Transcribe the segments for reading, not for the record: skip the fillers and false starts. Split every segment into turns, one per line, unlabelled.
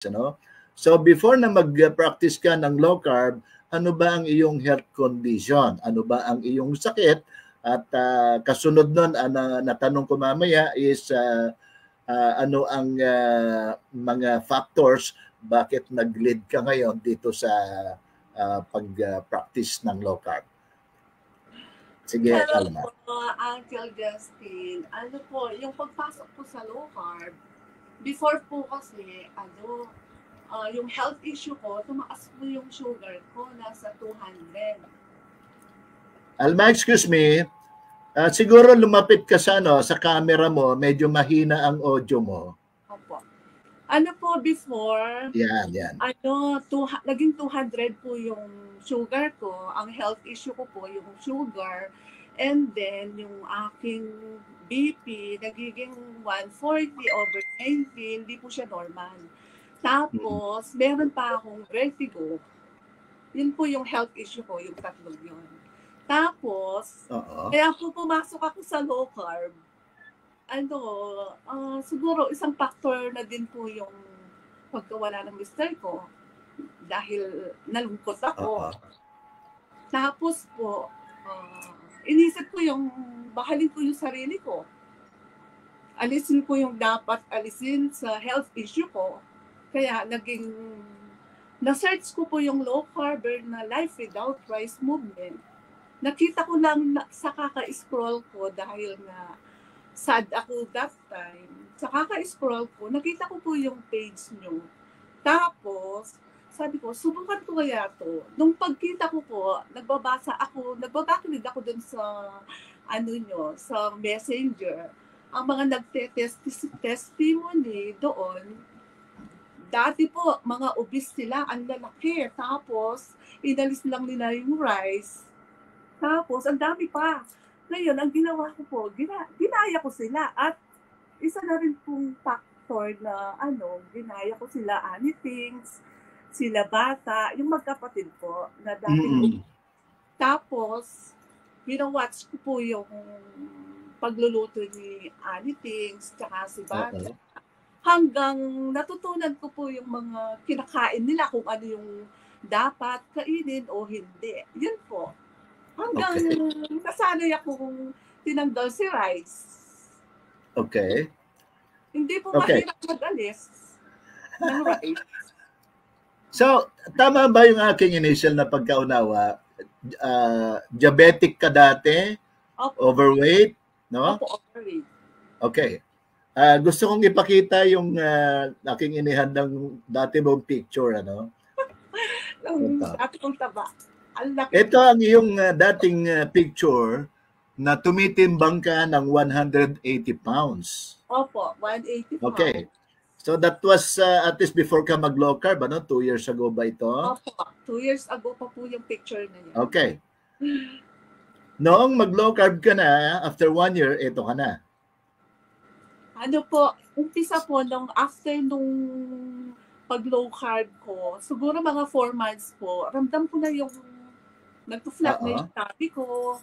ano? So before na mag-practice ka ng low carb, ano ba ang iyong health condition? Ano ba ang iyong sakit? At kasunod nun, natanong ko mamaya is ano ang mga factors bakit nag-lead ka ngayon dito sa pag-practice ng low carb. Sige, Alma.
Hello po, Uncle Justin. Ano po, yung pagpasok po sa low carb, before po kasi, yung health issue ko, tumaas po yung sugar ko, nasa 200.
Alma, excuse me, siguro lumapit ka sa camera mo, medyo mahina ang audio mo.
Opo. Ano po, before,
yan.
Naging 200 po yung sugar ko. Ang health issue ko po, yung sugar. And then, yung aking BP, nagiging 140/90, hindi po siya normal. Tapos, meron pa akong vertigo. Yun po yung health issue ko, yung tatlong yun. Tapos, kaya po pumasok ako sa low carb. Siguro isang factor na din po yung pagkawala ng mister ko dahil nalungkot ako. Tapos po, inisip ko yung bahalin ko yung sarili ko. Alisin ko yung dapat alisin sa health issue ko. Kaya na-search ko po yung low carb na Life Without Rice movement. Nakita ko lang sa kaka-scroll ko dahil nga sad ako that time. Sa kaka-scroll ko, nakita ko po yung page nyo. Tapos, sabi ko, subukan ko kaya to. Nung pagkita ko po, nagbabakinig ako dun sa, sa messenger. Ang mga nagte-testimony doon, dati po, mga obese sila, ang lalaki. Tapos, inalis lang nila yung rice. Tapos, ang dami pa. Ngayon, ang ginawa ko po, ginaya ko sila. At isa na rin pong factor na, ginaya ko sila anything, sila bata, yung magkapatid po, na dati. Tapos, watch ko po yung pagluluto ni anything, tsaka si bata. Hanggang natutunan ko po yung mga kinakain nila, kung ano yung dapat kainin o hindi. Yun po. Hanggang nasanay akong tinanggal si rice.
Okay.
Hindi po mahirap mag-alis ng rice.
So, tama ba yung aking initial na pagkaunawa? Diabetic ka dati? Opo. Overweight? No?
Opo, overweight.
Okay. Gusto kong ipakita yung aking inihandang dati mong picture,
Dati kong taba.
Ito ang iyong dating picture na tumitimbang ka ng 180 pounds.
Opo, 180 pounds.
Okay. So that was at least before ka mag-low carb, 2 years ago ba ito?
Opo, 2 years ago pa po yung picture na yun.
Okay. Noong mag-low carb ka na, after 1 year, ito ka na.
Umpisa po after nung pag-low carb ko, siguro mga 4 months po, ramdam ko na yung nagpo-flat na yung tabi ko.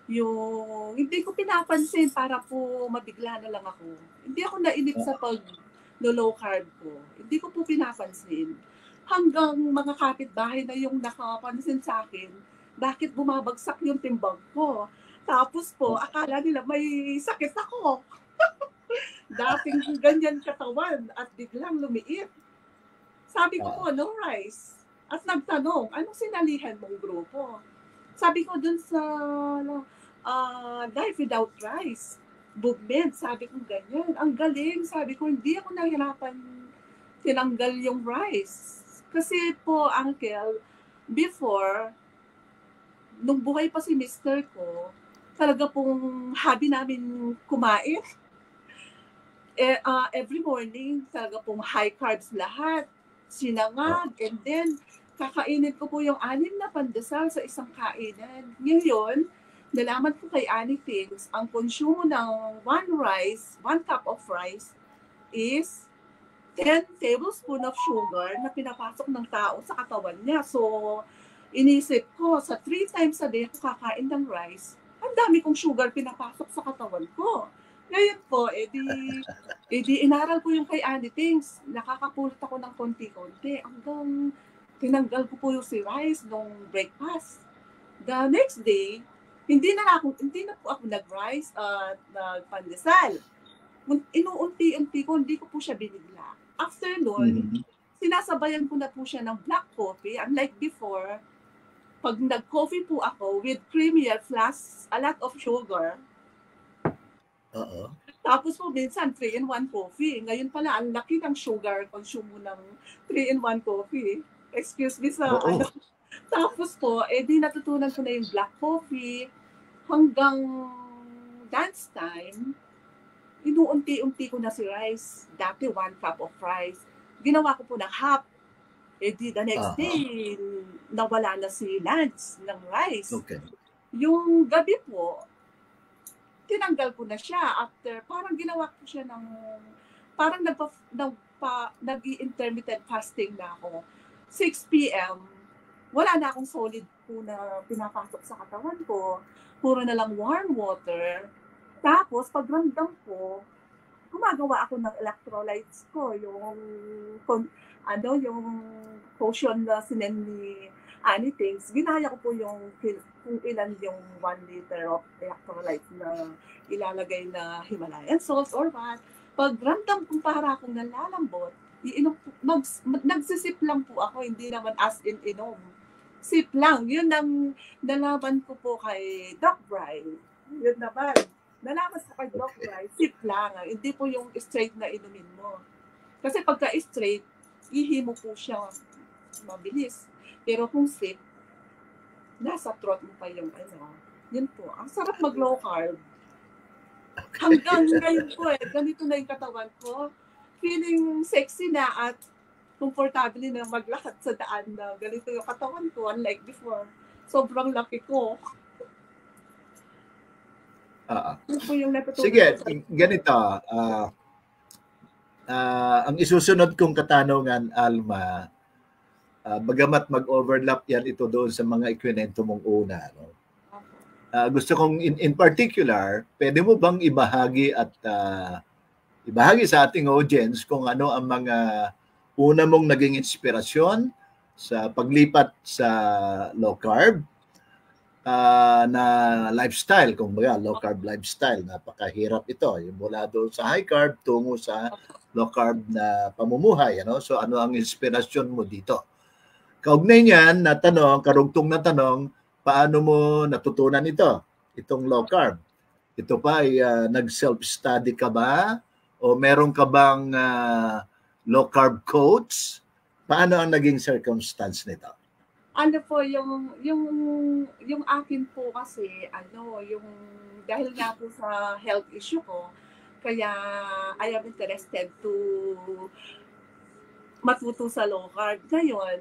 Yung hindi ko pinapansin para po mabigla na lang ako. Hindi ako nainip sa pag-low carb ko. Hindi ko po pinapansin. Hanggang mga kapitbahay na yung nakapansin sa akin, bakit bumabagsak yung timbang ko. Tapos po, akala nila may sakit ako. Dating ganyan katawan at biglang lumiit. Sabi ko po, no rice. At nagtanong, anong sinalihan mong grupo? Sabi ko dun sa Life Without Rice movement, sabi ko ganyan. Ang galing, sabi ko, hindi ako nahirapan tinanggal yung rice. Kasi po, Uncle, before, nung buhay pa si mister ko, talaga pong hobby namin kumain. Every morning, talaga pong high carbs lahat. Sinangag, and then, kakainin ko po yung 6 na pandesal sa isang kainan. Ngayon, nalaman ko kay Annie Things, ang konsumo ng 1 cup of rice is 10 tablespoon of sugar na pinapasok ng tao sa katawan niya. So, inisip ko, sa 3 times a day ako kakain ng rice, ang dami kong sugar pinapasok sa katawan ko. Ngayon po, inaral ko yung kay Annie Tings. Nakakapulot ako ng konti-konti hanggang tinanggal ko po yung si rice nung breakfast. The next day, hindi na po ako nag-rice at nagpandesal. Inuunti-unti ko, hindi ko po siya binigla. After noon, sinasabayan ko na po siya ng black coffee. Unlike before, pag nag-coffee po ako with creamier plus a lot of sugar, tapos po minsan 3-in-1 coffee. Ngayon pala, ang laki ng sugar consume ng 3-in-1 coffee. Excuse me sa ano. Tapos po, di natutunan ko na yung black coffee hanggang dance time. Inuunti-unti ko na si rice. Dati 1 cup of rice. Ginawa ko po na half. The next day, nawala na si lunch ng rice.
Okay.
Yung gabi po, tinanggal ko na siya after, parang ginawa ko siya ng, parang nag-i-intermittent fasting na ako. 6 p.m., wala na akong solid po na pinapasok sa katawan ko. Puro na lang warm water. Tapos, pag ramdam ko, gumagawa ako ng electrolytes ko, yung potion na sinend ni Annie Tings. Ginaya ko po yung kung ilan yung 1 liter of electrolytes na ilalagay na Himalayan salts or what. Pag ramdam kong para akong nalalambot, nagsisip lang po ako, hindi naman as in inom. Sip lang. Yun ang nalaman ko po kay Doc Brian. Yun naman. Nalaman sa kay Doc Brian, sip lang. Hindi po yung straight na inumin mo. Kasi pagka straight, ihi mo po siya mabilis. Pero kung sip, nasa throat mo pa yung yun po. Ang sarap mag-low carb. Hanggang ngayon po ganito na yung katawan ko. Feeling sexy na at komportable na maglakad sa daan na ganito yung katawan ko, unlike before. Sobrang laki ko. Yun po yung natutunan.
Sige, ganito. Ang isusunod kong katanungan, Alma, bagamat mag-overlap yan ito doon sa mga ikwento mong una. No? Gusto kong in particular, pwede mo bang ibahagi at ibahagi sa ating audience kung ano ang mga una mong naging inspirasyon sa paglipat sa low carb na lifestyle, kung baga low carb lifestyle, napakahirap ito. Yung mula doon sa high carb tungo sa low carb na pamumuhay. So ano ang inspirasyon mo dito? Kaugnay niyan na tanong, karugtong na tanong, paano mo natutunan ito? Itong low carb. Ito pa ay nag-self-study ka ba? O meron ka bang low carb coach? Paano ang naging circumstance nito?
Ano po yung akin po kasi yung dahil nga po sa health issue ko, kaya I am interested to matuto sa low carb. Ngayon,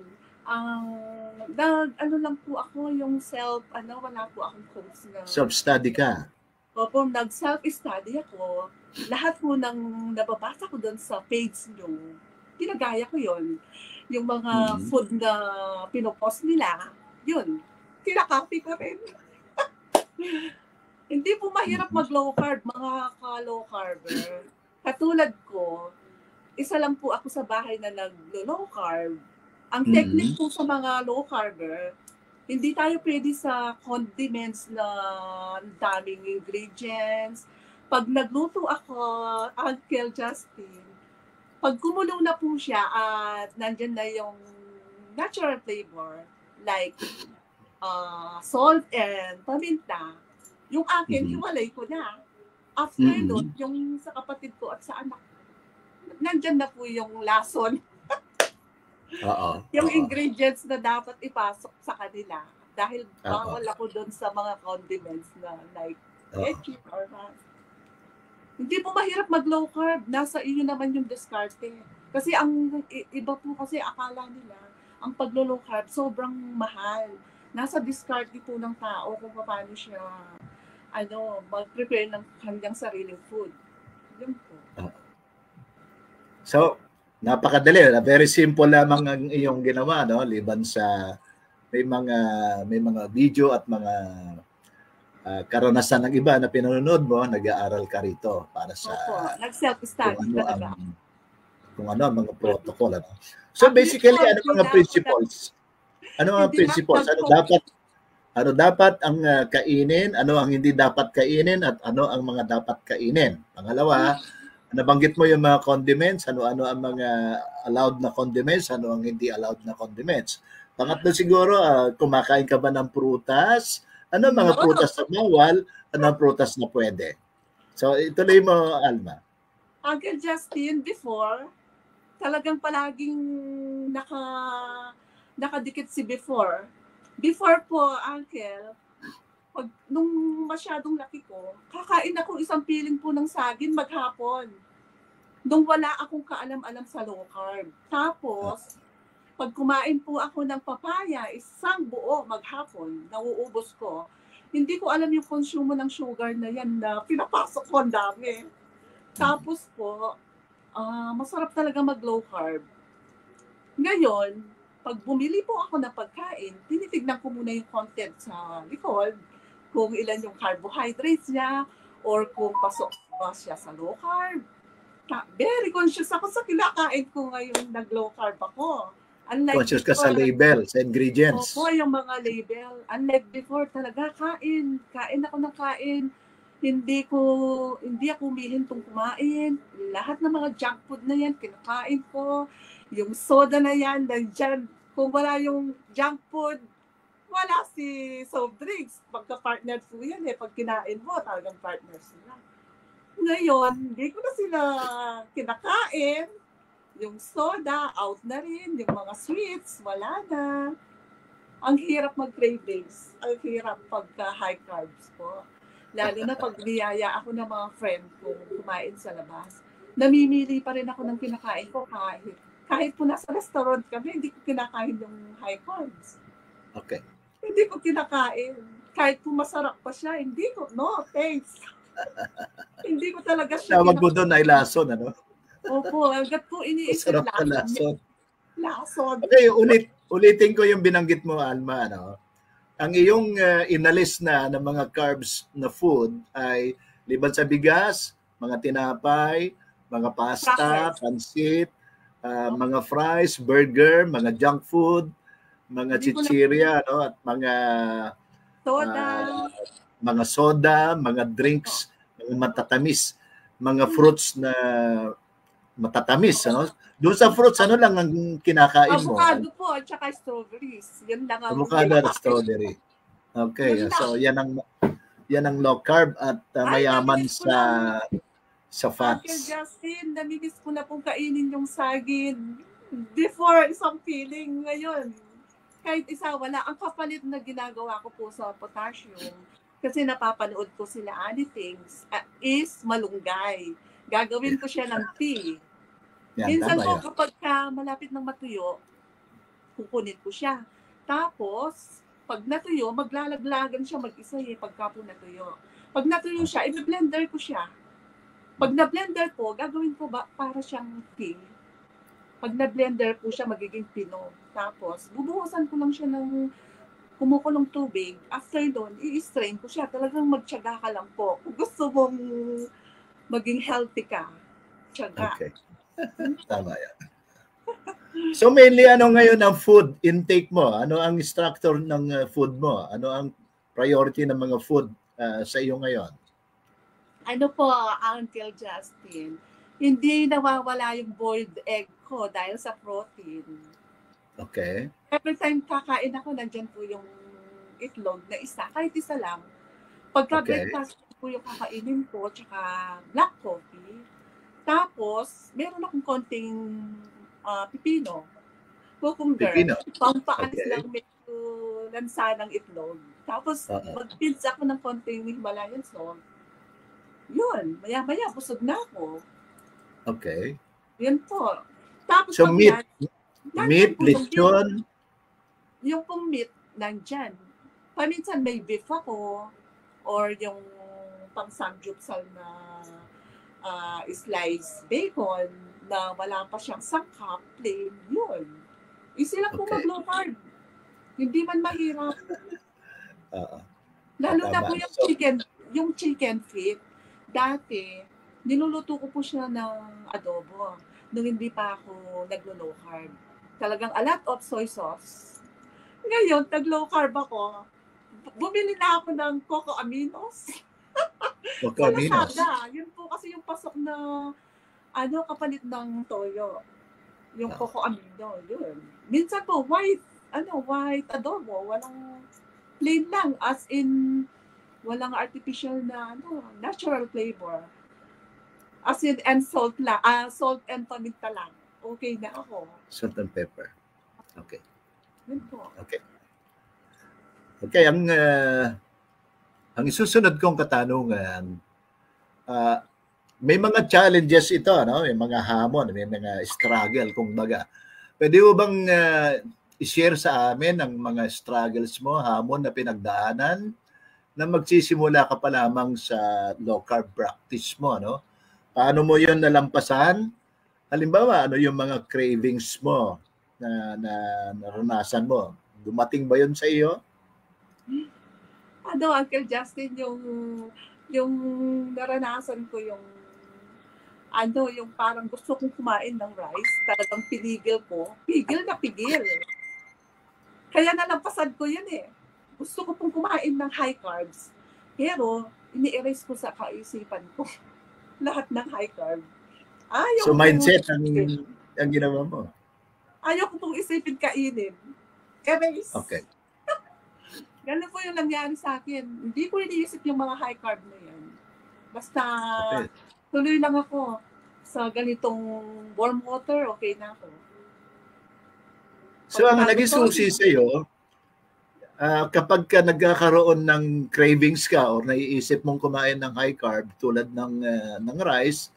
lang po ako yung wala po akong coach na
self-study ka.
Opo, nag-self-study ako. Lahat po ng nababasa ko doon sa page nyo, ginagaya ko yon. Yung mga food na pinopost nila, yun, kinakopy ko rin. Hindi po mahirap mag-low carb, mga ka-low carber. Katulad ko, isa lang po ako sa bahay na nag-low carb. Ang technique po sa mga low carber, hindi tayo pwede sa condiments na daming ingredients. Pag nagluto ako, Uncle Justin, pag kumulo na po siya at nandyan na yung natural flavor, like salt and paminta, yung akin, hiwalay ko na. After nun, yung sa kapatid ko at sa anak, nandyan na po yung lason. Yung ingredients na dapat ipasok sa kanila. Dahil bawal ako doon sa mga condiments na like ketchup or not. Hindi po mahirap mag-low carb. Nasa iyo naman yung diskarte. Kasi ang iba po kasi akala nila, ang pag-low carb sobrang mahal. Nasa diskarte po ng tao kung paano siya mag-prepare ng kanyang sariling food. Yun po.
So, napakadali. Very simple lamang ang iyong ginawa, no? Liban sa may mga video at mga karanasan ng iba na pinanonood mo, nag-aaral ka rito para sa
nag-self-study talaga.
Kung ano ang mga protocol. Ano? So basically, ano mga principles? Ano ang principles? Ano dapat ang kainin, ano ang hindi dapat kainin, at ano ang mga dapat kainin. Pangalawa, nabanggit mo yung mga condiments, ano-ano ang mga allowed na condiments, ano ang hindi allowed na condiments. Pangatlo siguro, kumakain ka ba ng prutas? Ano ang mga prutas na bawal? Ano ang prutas na pwede? So, ituloy mo, Alma.
Uncle Justin, before, talagang palaging nakadikit si before. Before po, Uncle, nung masyadong laki ko, kakain ako isang piling po ng saging maghapon. Nung wala akong kaalam-alam sa low carb. Tapos, pag kumain po ako ng papaya, isang buo maghapon, nauubos ko. Hindi ko alam yung konsumo ng sugar na yan na pinapasok ko ang dami. Tapos po, masarap talaga mag-low carb. Ngayon, pag bumili po ako ng pagkain, tinitignan ko muna yung content sa likod, kung ilan yung carbohydrates niya, or kung pasok ba siya sa low carb. Very conscious ako sa kinakain ko ngayon, nag-low carb ako. Unlike
conscious ka sa label, sa ingredients.
Opo, yung mga label. Unlike before, talaga kain ako ng kain. Hindi ako humihintong kumain. Lahat ng mga junk food na yan, kinakain ko. Yung soda na yan, nandyan. Kung wala yung junk food, wala si soft drinks. Pagka-partner po yan pag kinain mo, talagang partner sila. Ngayon, hindi ko na sila kinakain. Yung soda, out na rin. Yung mga sweets, wala na. Ang hirap mag-cravings. Ang hirap pagka-high carbs po. Lalo na pag niyaya ako ng mga friend ko kumain sa labas. Namimili pa rin ako ng kinakain ko kahit po nasa restaurant kami, hindi ko kinakain yung high carbs.
Okay.
Hindi ko kinakain. Kahit po masarap pa siya, hindi ko, no, thanks. Hindi ko talaga siya
tawag mo doon ay lason, ano?
Opo, agad po iniisip
lason.
Lason.
Okay, ulitin ko yung binanggit mo, Alma, ano? Ang iyong inalis na ng mga carbs na food ay liban sa bigas, mga tinapay, mga pasta, pansit, mga fries, burger, mga junk food, mga chichirya, no, at mga soda, mga drinks, mga matatamis, mga fruits na matatamis, ano? Doon sa fruits, ano lang ang kinakain mo?
Avocado po at saka strawberries. Yan lang ang
avocado at strawberry. Okay, so yan ang low carb at mayaman sa fats.
Uncle Justin, namimiss ko na pong kainin yung saging. Before, isang feeling. Ngayon, kahit isa, wala. Ang kapalit na ginagawa ko po sa potassium, kasi napapanood ko sila anything, is malunggay. Gagawin ko siya ng tea. Minsan po, kapag malapit ng matuyo, kukunin ko siya. Tapos, pag natuyo, maglalaglagan siya mag-isa pagka po natuyo. Pag natuyo siya, i-blender ko siya. Pag na-blender ko, gagawin ko para siyang tea. Pag na-blender po siya, magiging pino. Tapos, bubuhusan ko lang siya ng kumukulong tubig. After doon, i-strain ko siya. Talagang magtiyaga ka lang po. Kung gusto mong maging healthy ka, tiyaga.
Okay. Tama yan. So mainly, ano ngayon ang food intake mo? Ano ang structure ng food mo? Ano ang priority ng mga food sa iyo ngayon?
Ano po, Uncle Justin, hindi nawawala yung boiled egg ko dahil sa protein.
Okay.
Every time kakain ako, nandyan po yung itlog na isa, kahit isa lang. Pagka-breakfast po yung kakainin ko, tsaka black coffee. Tapos, meron akong konting pipino, cucumber, pampaalis lang medyo lansa ng itlog. Tapos, mag-pinch ako ng konting Himalayan salt. Yun, maya-maya, busog na ako.
Okay.
Yun po. Tapos,
so, meat, lechon?
Yung pong meat, nandyan. Paminsan may beef ako, or yung pang-samgyupsal na sliced bacon na wala pa siyang sangkap, plain, yun. Easy lang po mag-low carb. Hindi man mahirap. Lalo na
Tama.
po yung chicken feet. Dati, niluluto ko po siya ng adobo nung hindi pa ako naglo-low carb. Talagang a lot of soy sauce. Ngayon, nag-low carb ako. Bumili na ako ng coco aminos. Sa
Caminos.
Lazada. Yun po kasi yung pasok na kapalit ng toyo. Yung coco amino, yun. Minsan po, white adobo. Walang plain lang. As in, walang artificial na, natural flavor. As in, and salt lang. Salt and paminta lang. Okay na ako.
Salt and pepper. Okay.
Yun po.
Okay. Okay, ang isusunod kong katanungan, may mga challenges ito, no? May mga hamon, may mga struggle, kung baga. Pwede mo bang i-share sa amin ang mga struggles mo, hamon na pinagdaanan na magsisimula ka pa lamang sa low carb practice mo, no? Paano mo 'yon nalampasan? Halimbawa, ano yung mga cravings mo na naranasan mo? Dumating ba 'yon sa iyo?
Uncle Justin, yung naranasan ko yung parang gusto kong kumain ng rice, talagang pinigil ko. Pigil na pigil. Kaya nalampasan ko yun eh. Gusto ko pong kumain ng high carbs. Pero, ini-erase ko sa kaisipan ko lahat ng high carb.
So mindset ang ginawa mo?
Ayaw ko pong isipin kainin. Erase.
Okay.
Ganun po yung nangyari sa akin. Hindi ko iniisip yung mga high carb na yan. Basta tuloy lang ako sa ganitong warm water, okay na ako.
So ang naging susi sa'yo, kapag ka nagkakaroon ng cravings ka or naiisip mong kumain ng high carb tulad ng rice,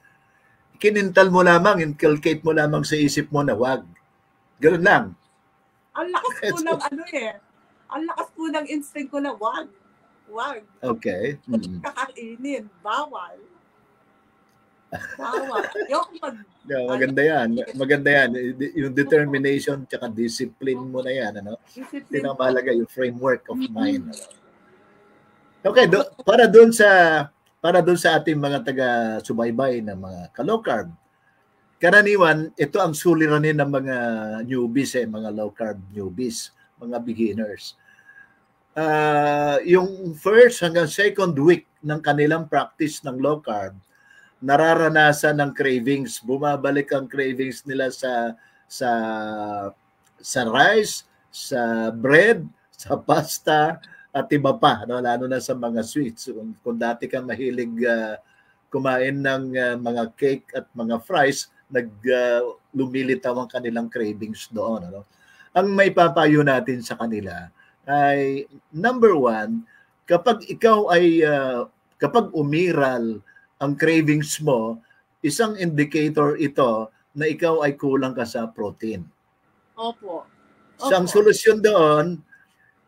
kinintal mo lamang, inculcate mo lamang sa isip mo na wag. Ganun lang.
Ang lakas po ng ang lakas po ng instinct ko na wag. Wag.
Okay.
Kakainin. Bawal. Yung
maganda yan. Maganda yan. Yung determination tsaka discipline mo na yan. Ano? Pinamahalaga yung framework of mind. Okay. Para doon sa ating mga taga-subaybay na mga ka-low carb, karaniwan, ito ang suliranin ng mga newbies, mga low carb newbies, mga beginners. Yung first hanggang second week ng kanilang practice ng low carb, nararanasan ng cravings. Bumabalik ang cravings nila sa rice, sa bread, sa pasta, at iba pa, no? Lalo na sa mga sweets. Kung dati kang mahilig kumain ng mga cake at mga fries, lumilitaw ang kanilang cravings doon. Ano? Ang may papayo natin sa kanila ay, number one, kapag umiral ang cravings mo, isang indicator ito na ikaw ay kulang ka sa protein.
Opo.
So ang solusyon doon,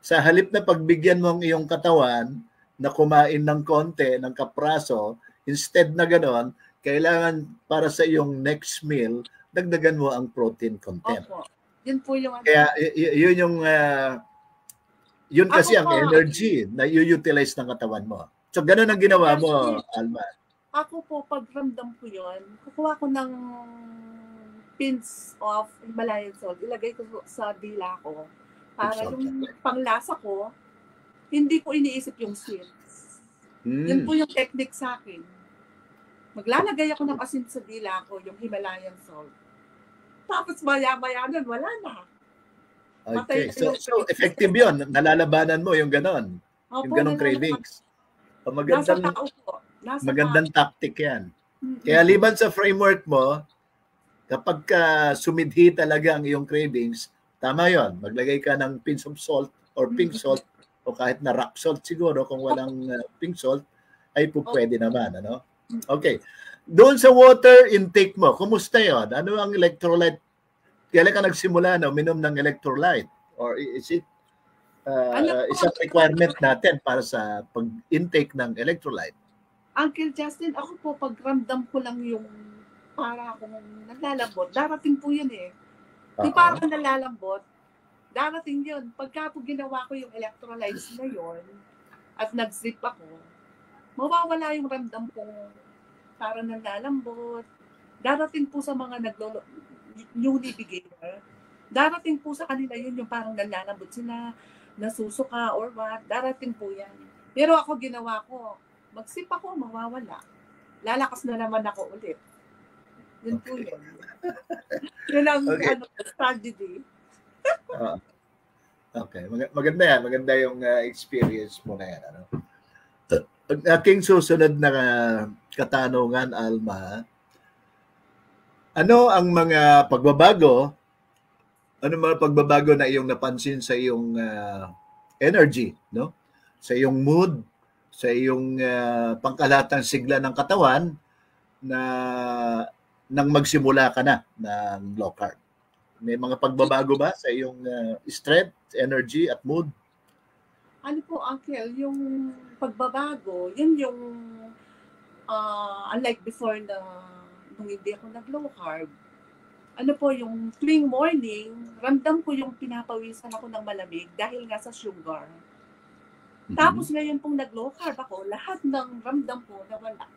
sa halip na pagbigyan mo ang iyong katawan na kumain ng konti, ng kapraso, instead na gano'n, kailangan para sa iyong next meal, dagdagan mo ang protein content.
Opo. Yun po yung
Kaya yun kasi ang energy na i-utilize ng katawan mo. So ganun ang ginawa mo, Alma.
Ako po, pag ramdam ko yun, kukuha ko ng pinch of Himalayan salt, ilagay ko sa dila ko. Para yung panglasa ko, hindi ko iniisip yung sweets. Yun po yung technique sa akin. Maglalagay ako ng asin sa dila ko, yung Himalayan salt. Tapos maya-maya nun, wala na.
Okay, so effective yun. Nalalabanan mo yung ganon. Yung ganong cravings. Magandang tactic yan. Kaya liban sa framework mo, kapag sumidhi talaga ang iyong cravings, tama yon. Maglagay ka ng pinch of salt or pink salt o kahit na rock salt siguro kung walang pink salt, ay pwede naman. Ano? Okay. Doon sa water intake mo, kumusta yon? Ano ang electrolyte? Kailan ka nagsimula na uminom ng electrolyte? Or is it isang requirement natin para sa pag-intake ng electrolyte?
Uncle Justin, ako po, pag ramdam ko lang yung para akong nalalambot, darating po yun eh. Di parang nalalambot, darating yun. Pagka po ginawa ko yung electrolytes na yun, at nag-zip ako, mawawala yung ramdam ko parang nanlalambot. Darating po sa mga newly beginner, darating po sa kanila yun yung parang nanlalambot sila, nasusuka or what, darating po yan. Pero ako ginawa ko, mag-sip ako, mawawala. Lalakas na naman ako ulit. Yun po yun. Yun ang strategy.
Okay, maganda yan. Maganda yung experience mo na yan. Ano? Ang aking susunod na katanungan, Alma, ano ang mga pagbabago na iyong napansin sa iyong energy, no? Sa iyong mood, sa iyong pangkalatang sigla ng katawan na nang magsimula ka na ng low carb? May mga pagbabago ba sa iyong strength, energy at mood?
Ano po, Uncle, yung pagbabago, yun yung unlike before na nung hindi ako nag-low carb, ano po, yung tuwing morning, ramdam ko yung pinapawisan ako ng malamig dahil nga sa sugar. Mm-hmm. Tapos ngayon pong nag-low carb ako, lahat ng ramdam ko nawala.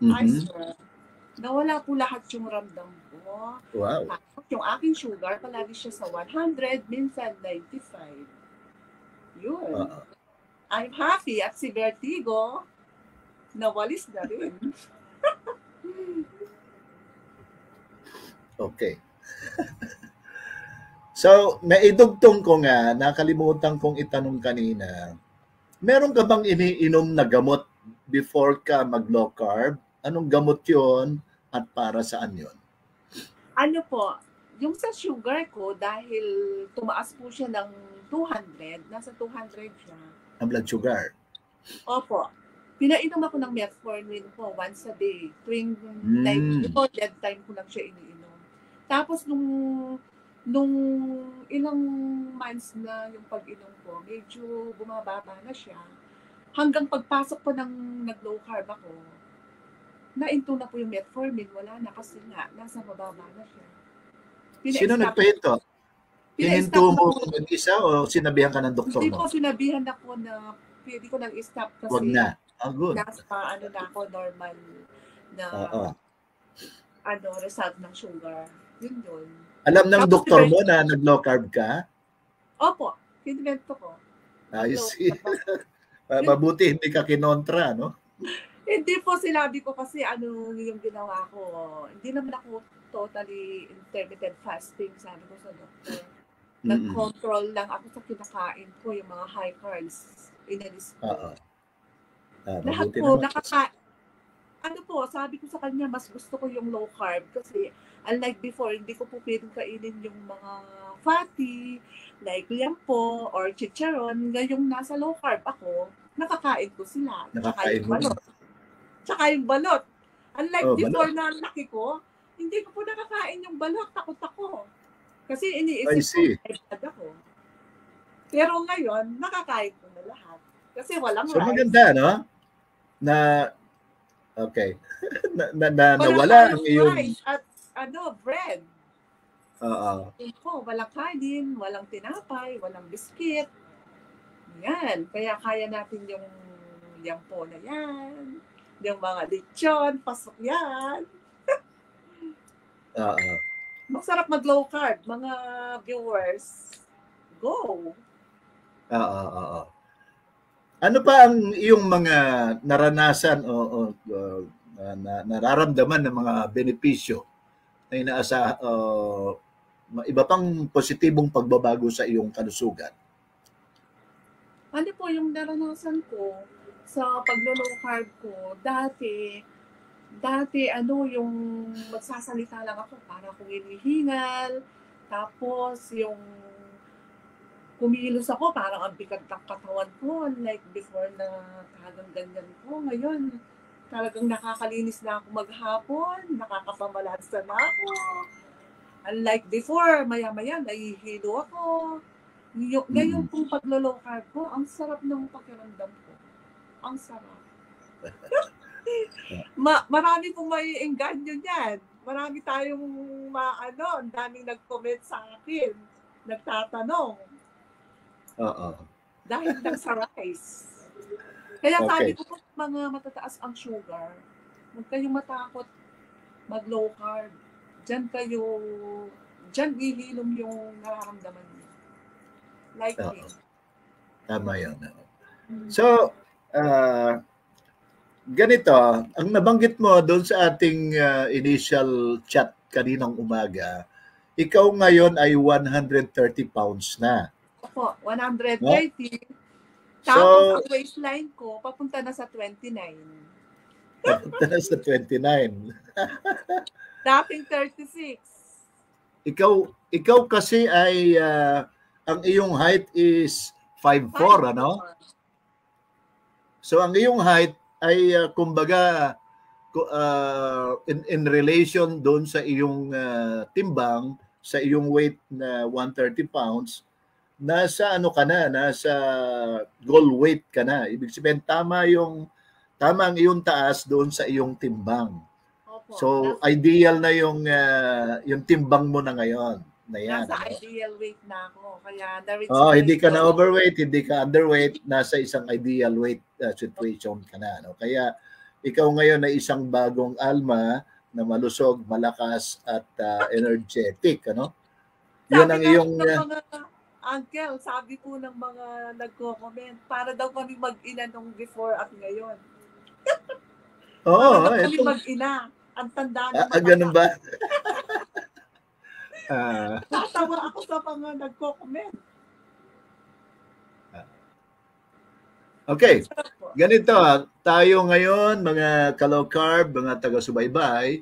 Mm-hmm. I swear, nawala po lahat yung ramdam ko.
Wow.
Tapos yung aking sugar, palagi siya sa 100, minsan 95. Yun. I'm happy at si Vertigo, nawalis na rin.
Okay. So, naidugtong ko nga, nakalimutan kong itanong kanina, meron ka bang iniinom na gamot before ka mag-low carb? Anong gamot yun at para saan yun?
Ano po, yung sa sugar ko, dahil tumaas po siya ng 200, nasa 200 siya.
Ang blood sugar?
Opo. Pinainom ako ng metformin po once a day. Tuwing night, dead time ko lang siya iniinom. Tapos nung ilang months na yung pag-inom ko, medyo bumababa na siya. Hanggang pagpasok po ng nag-low carb ako, nainto na po yung metformin, wala na kasi nga, nasa mababa na siya.
Sino nagpahinto? Hininto mo mag-isa o sinabihan ka ng doktor mo?
Hindi po, sinabihan ako na pwede ko nang i-stop kasi
wag na. Good.
Nasa na ako normal na result ng sugar. Yun.
Alam ng doktor mo na nag-low carb ka?
Opo, kinwento ko.
I see. Mabuti hindi ka kinontra, no?
Hindi po, sinabi ko kasi ano yung ginawa ko. Hindi naman ako totally intermittent fasting, sabi ko sa doktor. Nag-control lang ako sa kinakain ko, yung mga high carbs. Inalis ko. Lahat po, ano po, sabi ko sa kanya, mas gusto ko yung low carb kasi unlike before, hindi ko po pwedeng kainin yung mga fatty, like liampo or chicharon. Ngayong nasa low carb ako, nakakain ko sila. Tsaka yung balot. Unlike before na laki ko, hindi ko po nakakain yung balot. Takot ako. Kasi iniisip ko, ako. Pero ngayon, nakakain ko na lahat. Kasi walang rice.
So maganda, no? Okay. Nawala ang iyong
rice at bread.
Oo.
Walang kanin, walang tinapay, walang biskit. Yan. Kaya kaya natin yung yampo na yan. Yung mga lechon, pasok yan. Masarap mag-low carb, mga viewers. Go!
Oo. Ano pa ang iyong mga naranasan o nararamdaman ng mga benepisyo na inaasa iba pang positibong pagbabago sa iyong kalusugan?
Ano po yung naranasan ko sa pag-low carb ko? Dati yung magsasalita lang ako para akong hinihingal. Tapos yung kumilos ako, parang ang bigat ng katawan ko. Like before na talagang ganyan ko. Ngayon, talagang nakakalinis na ako maghapon. Nakakapamalansa na ako. Unlike before, maya-maya, nahihilo ako. Ngayon pong pag-low carb ko, ang sarap ng pakiramdam ko. Ang sarap. Marami pong maiengganyo niyan. Marami tayong ang daming nag-comment sa akin. Nagtatanong.
Oo.
dahil lang sa rice. Kaya sabi ko po, mga matataas ang sugar, huwag kayong matakot mag-low carb. Diyan ihilom yung nararamdaman niyo. Like me.
Tama yun. So, ganito, ang nabanggit mo doon sa ating initial chat kaninang umaga, ikaw ngayon ay 130 pounds na.
Opo, 130.
No?
Tapos ang waistline ko, papunta na sa 29.
Papunta na sa 29.
Dating 36.
Ikaw kasi ay, ang iyong height is 5'4", ano? So ang iyong height ay kumbaga in relation doon sa iyong timbang, sa iyong weight na 130 pounds, nasa ano ka na, nasa goal weight ka na. Ibig sabihin tama ang iyong taas doon sa iyong timbang.
Opo,
so ideal na yung timbang mo na ngayon. Na yan,
nasa ideal weight na ako. Kaya
hindi ka na overweight, hindi ka underweight, nasa isang ideal weight situation ka na. No? Kaya ikaw ngayon ay isang bagong Alma na malusog, malakas at energetic, ano? Yun ang iyong
Uncle, sabi po ng mga nagko-comment, para daw kami mag-ina nung before at ngayon. Para daw kami mag-ina. Ang tanda naman.
Ganun ba?
Tatawa ako sa mga nagko-comment.
Okay. Ganito, tayo ngayon, mga ka-low carb, mga taga-subaybay,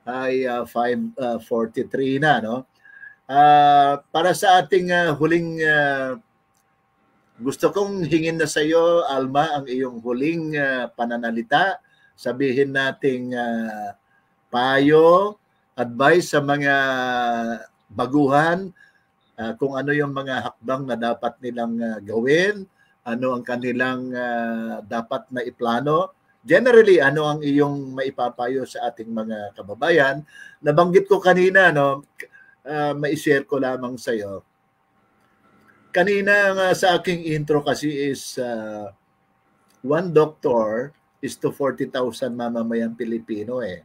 ay 5:43 na, no? Para sa ating huling gusto kong hingin na sa iyo, Alma, ang iyong huling pananalita. Sabihin nating payo, advice sa mga baguhan, kung ano yung mga hakbang na dapat nilang gawin, ano ang kanilang dapat na iplano. Generally, ano ang iyong maipapayo sa ating mga kababayan? Nabanggit ko kanina, no? Ma-share ko lamang sa iyo. Kanina nga sa aking intro kasi is one doctor is to 40,000 mamamayang Pilipino eh.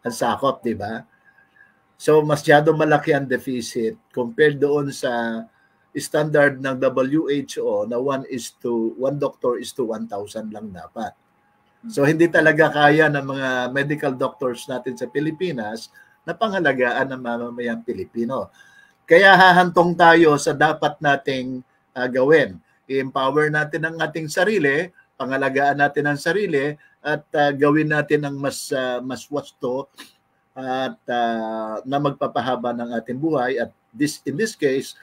Ang sakop, di ba? So masyado malaki ang deficit compared doon sa standard ng WHO na 1 doctor is to 1,000 lang dapat. So hindi talaga kaya ng mga medical doctors natin sa Pilipinas na pangalagaan ng mamamayang Pilipino. Kaya hahantong tayo sa dapat nating gawin. I-empower natin ang ating sarili, pangalagaan natin ang sarili, at gawin natin ang mas wasto at na magpapahaba ng ating buhay. At in this case,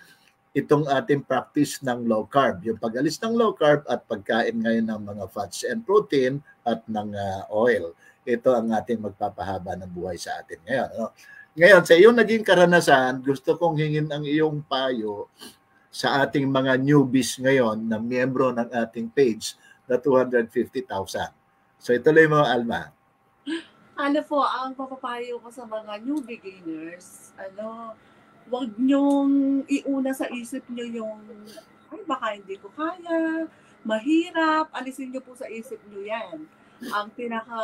itong ating practice ng low carb. Yung pag-alis ng low carb at pagkain ngayon ng mga fats and protein at ng oil. Ito ang ating magpapahaba ng buhay sa atin ngayon. No? Ngayon, sa iyong naging karanasan, gusto kong hingin ang iyong payo sa ating mga newbies ngayon na miyembro ng ating page na 250,000. So ituloy mo, Alma.
Ano po, ang papapayo ko sa mga new beginners, wag nyong iuna sa isip nyo yung, ay baka hindi ko kaya, mahirap, alisin nyo po sa isip nyo yan. Ang pinaka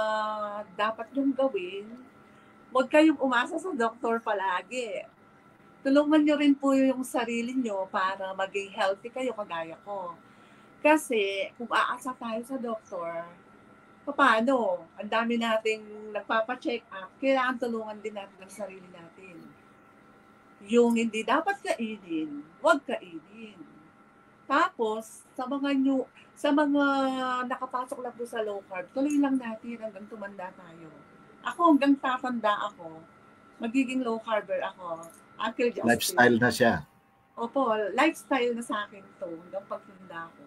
dapat nyong gawin, huwag kayong umasa sa doktor palagi. Tulungan nyo rin po yung sarili nyo para maging healthy kayo kagaya ko. Kasi kung aasa tayo sa doktor, paano? Ang dami nating nagpapacheck up, kailangan tulungan din natin ang sarili natin. Yung hindi dapat kainin, huwag kainin. Tapos, sa mga nakapasok lang po sa low carb, tuloy lang natin hanggang tumanda tayo. Ako hanggang tatanda ako, magiging low carber ako. Uncle Justin.
Lifestyle na siya.
Opo, lifestyle na sa akin to hanggang pagtanda ko.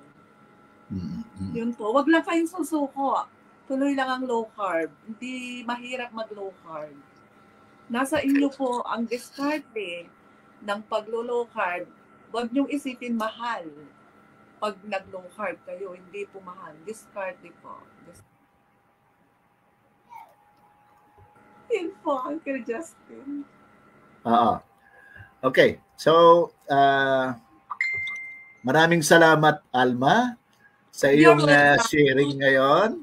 Mm-hmm.
Yun po, wag lang kayong susuko. Tuloy lang ang low carb. Hindi mahirap mag-low carb. Nasa inyo po ang diskarte ng pag-low carb. Huwag niyong isipin mahal. Pag nag-low carb kayo, hindi po mahal. Diskarte po. Yun po, Uncle Justin.
Okay. So, Maraming salamat, Alma, sa
You're
iyong
welcome.
sharing ngayon.